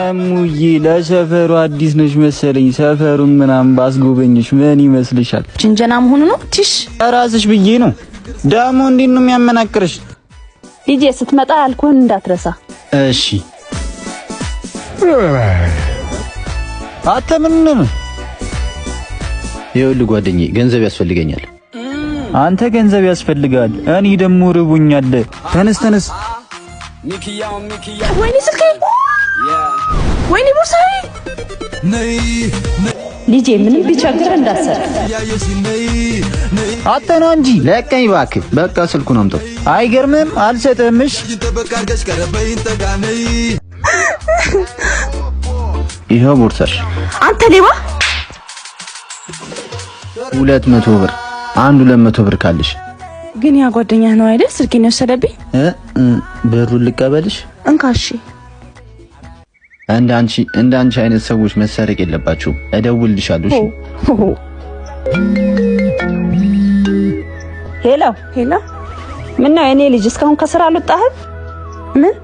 እሙዬ ለሰፈሩ አዲስ ነሽ መሰለኝ። ሰፈሩን ምናምን ባስጎበኝሽ ምን ይመስልሻል? ጅንጀና መሆኑ ነው። ትሽ ራስሽ ብዬ ነው። ዳሞ እንዴት ነው የሚያመናክርሽ? ልጄ ስትመጣ ያልኩህን እንዳትረሳ እሺ። አተምን ይኸውልህ ጓደኛዬ ገንዘብ ያስፈልገኛል። አንተ ገንዘብ ያስፈልጋል፣ እኔ ደግሞ ርቦኛል። ተነስ ተነስ። ወይኔ ስልኬ፣ ወይኔ ቦርሳዬ። ልጄ ምንም ቢቸግር እንዳትሰር። አተና እንጂ ለቀኝ እባክህ። በቃ ስልኩን አምጣው። አይገርምም? አልሰጥህምሽ። ይኸው ቦርሳሽ። አንተ ሌባ! 200 ብር። አንድ 200 ብር ካለሽ ግን ያ ጓደኛህ ነው አይደል ስልኬን የወሰደብኝ? ብሩን ልቀበልሽ? እንካሺ። እንዳንቺ አይነት ሰዎች መሰረቅ የለባቸውም። እደውልልሻለሁ። እሺ። ሄሎ ሄሎ። ምን ነው የኔ ልጅ እስካሁን ከስራ አልወጣህም? ምን